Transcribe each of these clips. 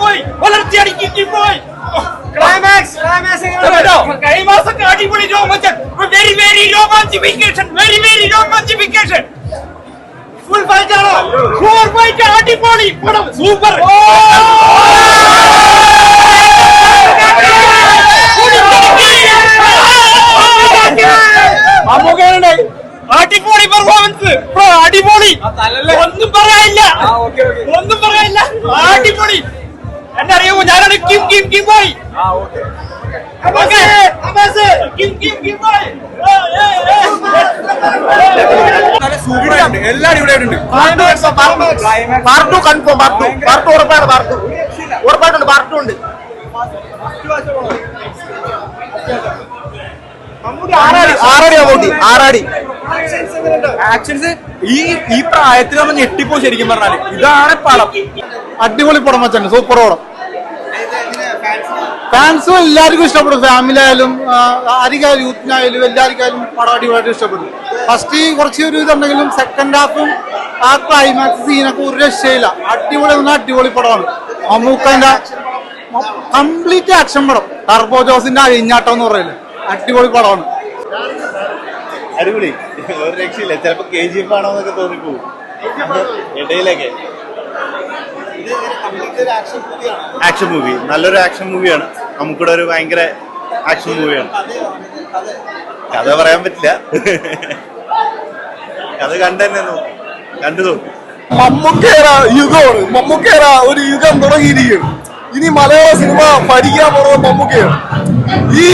പോയി ക്ലൈമാക്സ് ഒക്കെ അടിപൊളി രോമാഞ്ചം വെരി രോമാഞ്ചിഫിക്കേഷൻ ഫുൾ ഫൈറ്റ് ആണോ ഫുൾ ഫൈറ്റ് അടിപൊളി പടം സൂപ്പർ അടിപൊളി പെർഫോമൻസ് അടിപൊളി ഒന്നും പറയാനില്ല അടിപൊളി എന്നെ അറിയാമോ ഞാനാണ് കിം ബോയ് എല്ലാരും ഇവിടെ ഉണ്ട് ഉറപ്പായിട്ടുണ്ട് പാർട്ട് ഉണ്ട് ആറാടി ആക്ഷൻസ് ഈ പ്രായത്തിൽ നമ്മൾ ഞെട്ടിപ്പോ ശരിക്കും പറഞ്ഞാല് ഇതാണ് പടം. അടിപൊളി പടം വെച്ചാണ് സൂപ്പർ പടം. ഫാൻസും എല്ലാവർക്കും ഇഷ്ടപ്പെടും. ഫാമിലി ആയാലും ആർക്കായാലും യൂത്തിനായാലും എല്ലാവർക്കായാലും പടം അടിപൊളിയായിട്ട് ഇഷ്ടപ്പെടും. ഫസ്റ്റ് കുറച്ച് ഒരു ഇതുണ്ടെങ്കിലും സെക്കൻഡ് ഹാഫും ആ ക്ലൈമാക്സ് സീനൊക്കെ ഒരു രക്ഷയില്ല. അടിപൊളി പടമാണ്. മമ്മൂക്കന്റെ കംപ്ലീറ്റ് ആക്ഷൻ പടം. ടർബോ ജോസിന്റെ അഴിഞ്ഞാട്ടം എന്ന് പറയില്ല, അടിപൊളി പടമാണ്. അടിപൊളി, ഒരു രക്ഷയില്ല. ചിലപ്പോ KGF ആണോ എന്നൊക്കെ തോന്നിപ്പോവും ഇടയിലൊക്കെ. ആക്ഷൻ മൂവി, നല്ലൊരു ആക്ഷൻ മൂവിയാണ്. നമുക്കിവിടെ ഒരു ഭയങ്കര ആക്ഷൻ മൂവിയാണ്. കഥ പറയാൻ പറ്റില്ല, കഥ കണ്ടു നോക്കും. മമ്മൂക്കേറ യുഗമാണ്. മമ്മൂക്കേറ ഒരു യുഗം തുടങ്ങിയിരിക്കും. ഇനി മലയാള സിനിമ പഠിക്കാൻ പോകുന്നത് മമ്മൂക്കയാണ്. ഈ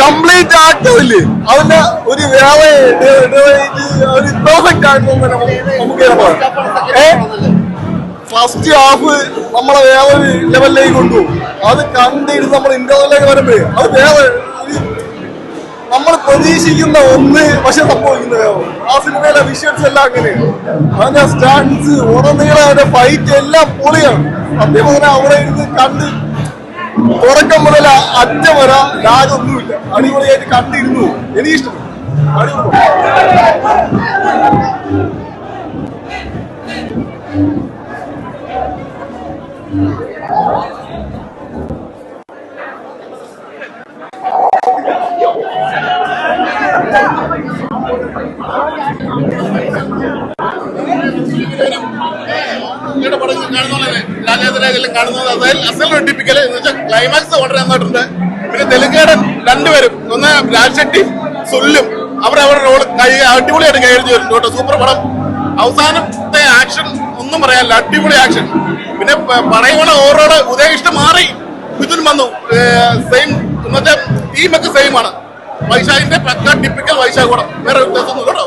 കംപ്ലീറ്റ് ആക്ടറില്ലേ അതിന്റെ ഒരു ഒരു പെർഫെക്റ്റ് ആയിട്ട് മമ്മൂക്കേറ ഫസ്റ്റ് ഹാഫ് നമ്മളെ വേറൊരു ലെവലിലേക്ക് കൊണ്ടുപോകും. അത് കണ്ടിരുന്ന് നമ്മൾ ഇന്റർവെല്ലിലേക്ക് വരുമ്പോഴേ അത് വേറെ നമ്മൾ പ്രതീക്ഷിക്കുന്ന ഒന്ന് പക്ഷെ സംഭവിക്കുന്ന വേറെ. ആ സിനിമയിലെ വിഷ്വൽസ് എല്ലാം അങ്ങനെയാണ്. അതിന്റെ സ്റ്റാൻസ് ഉടനീളം അതിന്റെ ഫൈറ്റ് എല്ലാം പൊളിയാണ്. സത്യം പറഞ്ഞാൽ അവിടെ ഇരുന്ന് കണ്ട് തുടക്കം മുതൽ അറ്റം വരാ ലാഗൊന്നുമില്ല. അടിപൊളിയായിട്ട് കണ്ടിരുന്നു. എനിക്കിഷ്ടപ്പെട്ടു. അടിപൊളി. ക്ലൈമാക്സ് വളരെ നന്നായിട്ടുണ്ട്. പിന്നെ തെലുങ്കാടൻ രണ്ടുപേരും, ഒന്ന് രാജശെട്ടി സുല്ലും അവരവരുടെ റോള് അടിപൊളിയായിട്ട് കൈകാര്യം ചെയ്തിട്ടുണ്ട്. സൂപ്പർ പടം. അവസാനത്തെ ആക്ഷൻ ഒന്നും പറയാനില്ല, അടിപൊളി ആക്ഷൻ. പിന്നെ പറയുമ്പോൾ ഓരോട് ഉദയകൃഷ്ണൻ മാറി മിഥുൻ വന്നു. സെയിം ഇന്നത്തെ ടീമൊക്കെ സെയിം ആണ്. വൈശാഖിന്റെ പക്ക ടിപ്പിക്കൽ വൈശാഖ് പടം. വേറെ വ്യത്യാസമൊന്നും കേട്ടോ.